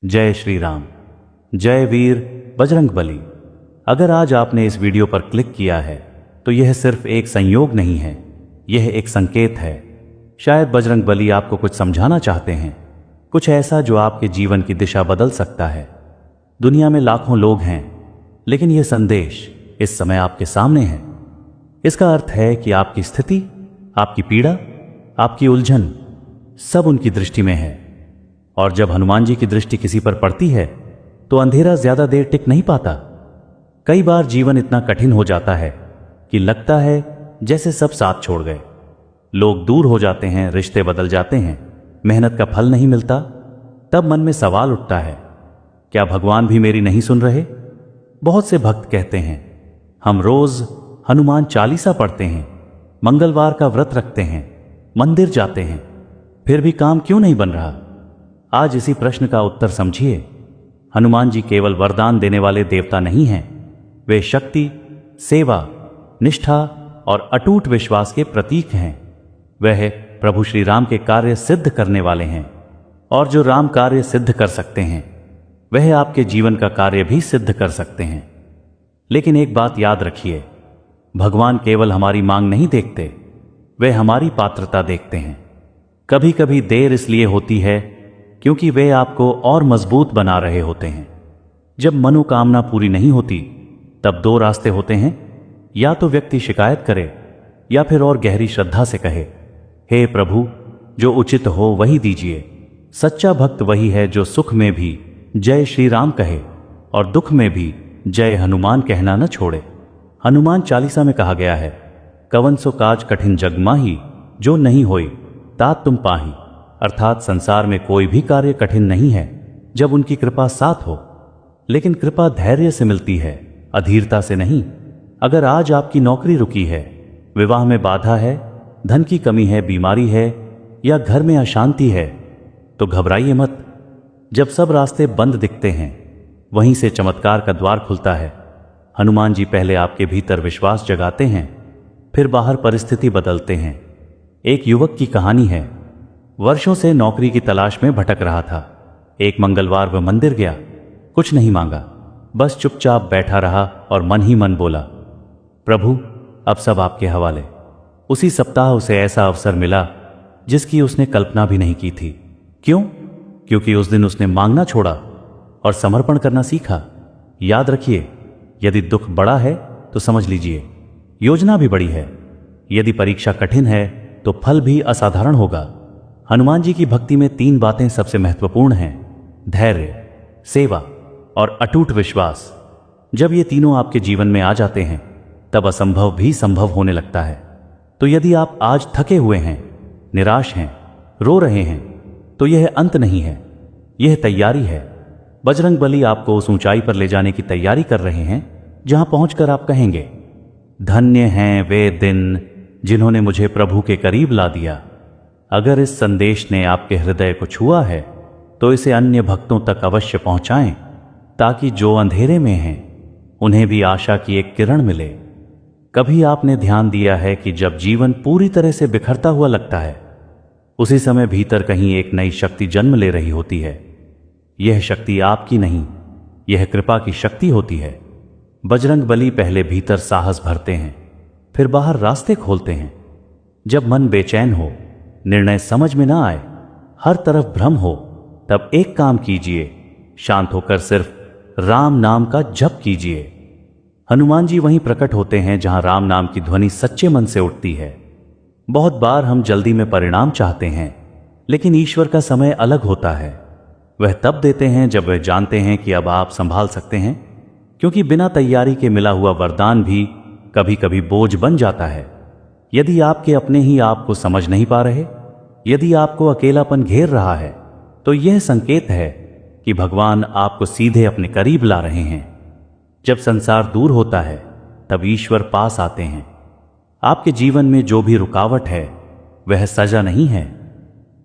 जय श्री राम। जय वीर बजरंगबली। अगर आज आपने इस वीडियो पर क्लिक किया है तो यह सिर्फ एक संयोग नहीं है, यह एक संकेत है। शायद बजरंगबली आपको कुछ समझाना चाहते हैं, कुछ ऐसा जो आपके जीवन की दिशा बदल सकता है। दुनिया में लाखों लोग हैं, लेकिन यह संदेश इस समय आपके सामने है। इसका अर्थ है कि आपकी स्थिति, आपकी पीड़ा, आपकी उलझन सब उनकी दृष्टि में है। और जब हनुमान जी की दृष्टि किसी पर पड़ती है तो अंधेरा ज्यादा देर टिक नहीं पाता। कई बार जीवन इतना कठिन हो जाता है कि लगता है जैसे सब साथ छोड़ गए। लोग दूर हो जाते हैं, रिश्ते बदल जाते हैं, मेहनत का फल नहीं मिलता। तब मन में सवाल उठता है, क्या भगवान भी मेरी नहीं सुन रहे? बहुत से भक्त कहते हैं, हम रोज हनुमान चालीसा पढ़ते हैं, मंगलवार का व्रत रखते हैं, मंदिर जाते हैं, फिर भी काम क्यों नहीं बन रहा? आज इसी प्रश्न का उत्तर समझिए। हनुमान जी केवल वरदान देने वाले देवता नहीं हैं, वे शक्ति, सेवा, निष्ठा और अटूट विश्वास के प्रतीक हैं। वह प्रभु श्री राम के कार्य सिद्ध करने वाले हैं, और जो राम कार्य सिद्ध कर सकते हैं वह आपके जीवन का कार्य भी सिद्ध कर सकते हैं। लेकिन एक बात याद रखिए, भगवान केवल हमारी मांग नहीं देखते, वे हमारी पात्रता देखते हैं। कभी कभी देर इसलिए होती है क्योंकि वे आपको और मजबूत बना रहे होते हैं। जब मनोकामना पूरी नहीं होती तब दो रास्ते होते हैं, या तो व्यक्ति शिकायत करे या फिर और गहरी श्रद्धा से कहे, हे प्रभु, जो उचित हो वही दीजिए। सच्चा भक्त वही है जो सुख में भी जय श्री राम कहे और दुख में भी जय हनुमान कहना न छोड़े। हनुमान चालीसा में कहा गया है, कवन सो काज कठिन जग माही, जो नहीं होई तात तुम पाही। अर्थात संसार में कोई भी कार्य कठिन नहीं है जब उनकी कृपा साथ हो। लेकिन कृपा धैर्य से मिलती है, अधीरता से नहीं। अगर आज आपकी नौकरी रुकी है, विवाह में बाधा है, धन की कमी है, बीमारी है या घर में अशांति है, तो घबराइए मत। जब सब रास्ते बंद दिखते हैं वहीं से चमत्कार का द्वार खुलता है। हनुमान जी पहले आपके भीतर विश्वास जगाते हैं, फिर बाहर परिस्थिति बदलते हैं। एक युवक की कहानी है। वर्षों से नौकरी की तलाश में भटक रहा था। एक मंगलवार वह मंदिर गया, कुछ नहीं मांगा, बस चुपचाप बैठा रहा और मन ही मन बोला, प्रभु अब सब आपके हवाले। उसी सप्ताह उसे ऐसा अवसर मिला जिसकी उसने कल्पना भी नहीं की थी। क्यों? क्योंकि उस दिन उसने मांगना छोड़ा और समर्पण करना सीखा। याद रखिए, यदि दुख बड़ा है तो समझ लीजिए योजना भी बड़ी है। यदि परीक्षा कठिन है तो फल भी असाधारण होगा। हनुमान जी की भक्ति में 3 बातें सबसे महत्वपूर्ण हैं, धैर्य, सेवा और अटूट विश्वास। जब ये तीनों आपके जीवन में आ जाते हैं तब असंभव भी संभव होने लगता है। तो यदि आप आज थके हुए हैं, निराश हैं, रो रहे हैं, तो यह अंत नहीं है, यह तैयारी है। बजरंगबली आपको उस ऊंचाई पर ले जाने की तैयारी कर रहे हैं जहां पहुंचकर आप कहेंगे, धन्य हैं वे दिन जिन्होंने मुझे प्रभु के करीब ला दिया। अगर इस संदेश ने आपके हृदय को छुआ है तो इसे अन्य भक्तों तक अवश्य पहुंचाएं, ताकि जो अंधेरे में हैं उन्हें भी आशा की एक किरण मिले। कभी आपने ध्यान दिया है कि जब जीवन पूरी तरह से बिखरता हुआ लगता है, उसी समय भीतर कहीं एक नई शक्ति जन्म ले रही होती है। यह शक्ति आपकी नहीं, यह कृपा की शक्ति होती है। बजरंगबली पहले भीतर साहस भरते हैं, फिर बाहर रास्ते खोलते हैं। जब मन बेचैन हो, निर्णय समझ में ना आए, हर तरफ भ्रम हो, तब एक काम कीजिए, शांत होकर सिर्फ राम नाम का जप कीजिए। हनुमान जी वहीं प्रकट होते हैं जहां राम नाम की ध्वनि सच्चे मन से उठती है। बहुत बार हम जल्दी में परिणाम चाहते हैं, लेकिन ईश्वर का समय अलग होता है। वह तब देते हैं जब वह जानते हैं कि अब आप संभाल सकते हैं, क्योंकि बिना तैयारी के मिला हुआ वरदान भी कभी कभी बोझ बन जाता है। यदि आपके अपने ही आपको समझ नहीं पा रहे, यदि आपको अकेलापन घेर रहा है, तो यह संकेत है कि भगवान आपको सीधे अपने करीब ला रहे हैं। जब संसार दूर होता है तब ईश्वर पास आते हैं। आपके जीवन में जो भी रुकावट है वह सजा नहीं है,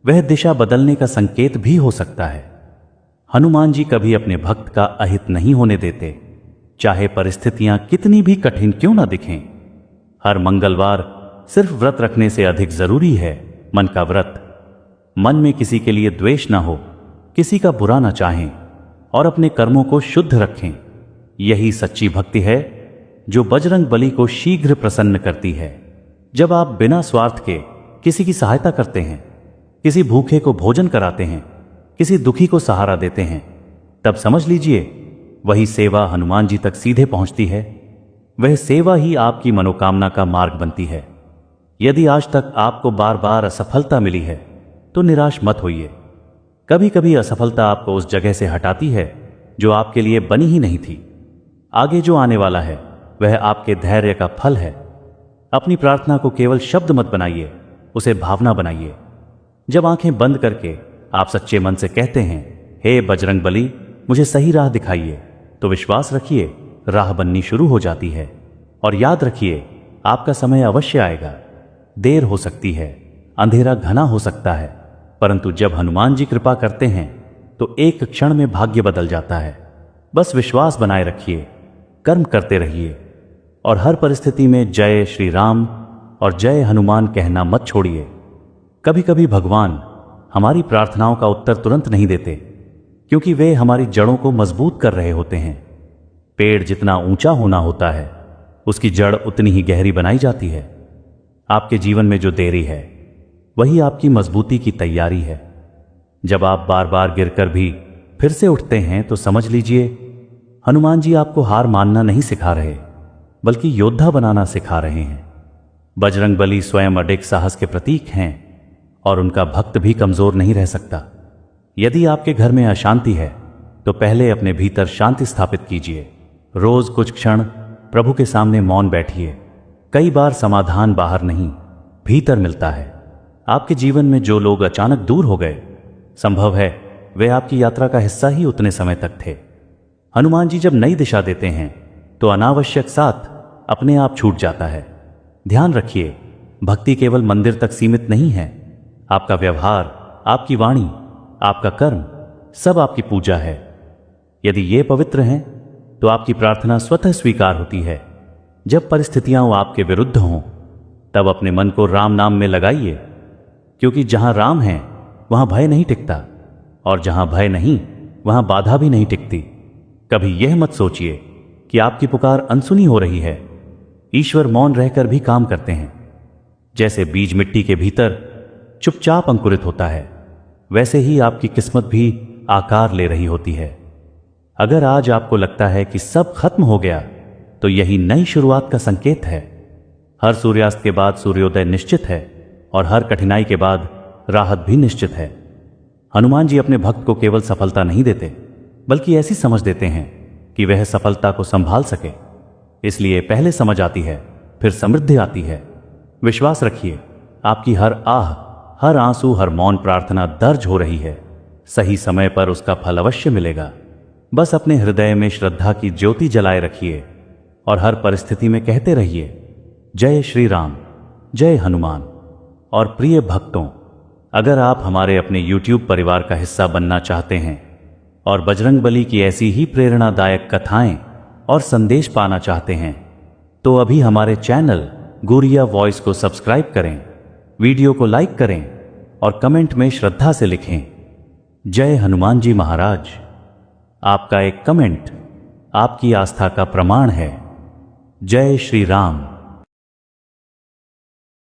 वह दिशा बदलने का संकेत भी हो सकता है। हनुमान जी कभी अपने भक्त का अहित नहीं होने देते, चाहे परिस्थितियां कितनी भी कठिन क्यों ना दिखें। हर मंगलवार सिर्फ व्रत रखने से अधिक जरूरी है मन का व्रत। मन में किसी के लिए द्वेष ना हो, किसी का बुरा ना चाहें और अपने कर्मों को शुद्ध रखें। यही सच्ची भक्ति है जो बजरंग बली को शीघ्र प्रसन्न करती है। जब आप बिना स्वार्थ के किसी की सहायता करते हैं, किसी भूखे को भोजन कराते हैं, किसी दुखी को सहारा देते हैं, तब समझ लीजिए वही सेवा हनुमान जी तक सीधे पहुंचती है। वह सेवा ही आपकी मनोकामना का मार्ग बनती है। यदि आज तक आपको बार बार असफलता मिली है तो निराश मत होइए। कभी कभी असफलता आपको उस जगह से हटाती है जो आपके लिए बनी ही नहीं थी। आगे जो आने वाला है वह आपके धैर्य का फल है। अपनी प्रार्थना को केवल शब्द मत बनाइए, उसे भावना बनाइए। जब आंखें बंद करके आप सच्चे मन से कहते हैं, हे बजरंग बली मुझे सही राह दिखाइए, तो विश्वास रखिए राह बननी शुरू हो जाती है। और याद रखिए आपका समय अवश्य आएगा। देर हो सकती है, अंधेरा घना हो सकता है, परंतु जब हनुमान जी कृपा करते हैं तो एक क्षण में भाग्य बदल जाता है। बस विश्वास बनाए रखिए, कर्म करते रहिए और हर परिस्थिति में जय श्री राम और जय हनुमान कहना मत छोड़िए। कभी कभी भगवान हमारी प्रार्थनाओं का उत्तर तुरंत नहीं देते, क्योंकि वे हमारी जड़ों को मजबूत कर रहे होते हैं। पेड़ जितना ऊंचा होना होता है उसकी जड़ उतनी ही गहरी बनाई जाती है। आपके जीवन में जो देरी है वही आपकी मजबूती की तैयारी है। जब आप बार बार गिरकर भी फिर से उठते हैं तो समझ लीजिए हनुमान जी आपको हार मानना नहीं सिखा रहे, बल्कि योद्धा बनाना सिखा रहे हैं। बजरंग बली स्वयं अडिग साहस के प्रतीक हैं और उनका भक्त भी कमजोर नहीं रह सकता। यदि आपके घर में अशांति है तो पहले अपने भीतर शांति स्थापित कीजिए। रोज कुछ क्षण प्रभु के सामने मौन बैठिए। कई बार समाधान बाहर नहीं, भीतर मिलता है। आपके जीवन में जो लोग अचानक दूर हो गए, संभव है वे आपकी यात्रा का हिस्सा ही उतने समय तक थे। हनुमान जी जब नई दिशा देते हैं तो अनावश्यक साथ अपने आप छूट जाता है। ध्यान रखिए, भक्ति केवल मंदिर तक सीमित नहीं है। आपका व्यवहार, आपकी वाणी, आपका कर्म सब आपकी पूजा है। यदि ये पवित्र हैं तो आपकी प्रार्थना स्वतः स्वीकार होती है। जब परिस्थितियां आपके विरुद्ध हों तब अपने मन को राम नाम में लगाइए, क्योंकि जहां राम है वहां भय नहीं टिकता और जहां भय नहीं वहां बाधा भी नहीं टिकती। कभी यह मत सोचिए कि आपकी पुकार अनसुनी हो रही है। ईश्वर मौन रहकर भी काम करते हैं। जैसे बीज मिट्टी के भीतर चुपचाप अंकुरित होता है, वैसे ही आपकी किस्मत भी आकार ले रही होती है। अगर आज आपको लगता है कि सब खत्म हो गया तो यही नई शुरुआत का संकेत है। हर सूर्यास्त के बाद सूर्योदय निश्चित है और हर कठिनाई के बाद राहत भी निश्चित है। हनुमान जी अपने भक्त को केवल सफलता नहीं देते, बल्कि ऐसी समझ देते हैं कि वह सफलता को संभाल सके। इसलिए पहले समझ आती है, फिर समृद्धि आती है। विश्वास रखिए, आपकी हर आह, हर आंसू, हर मौन प्रार्थना दर्ज हो रही है। सही समय पर उसका फल अवश्य मिलेगा। बस अपने हृदय में श्रद्धा की ज्योति जलाए रखिए और हर परिस्थिति में कहते रहिए, जय श्री राम, जय हनुमान। और प्रिय भक्तों, अगर आप हमारे अपने YouTube परिवार का हिस्सा बनना चाहते हैं और बजरंग बली की ऐसी ही प्रेरणादायक कथाएं और संदेश पाना चाहते हैं, तो अभी हमारे चैनल गुरिया वॉइस को सब्सक्राइब करें, वीडियो को लाइक करें और कमेंट में श्रद्धा से लिखें, जय हनुमान जी महाराज। आपका एक कमेंट आपकी आस्था का प्रमाण है। जय श्री राम।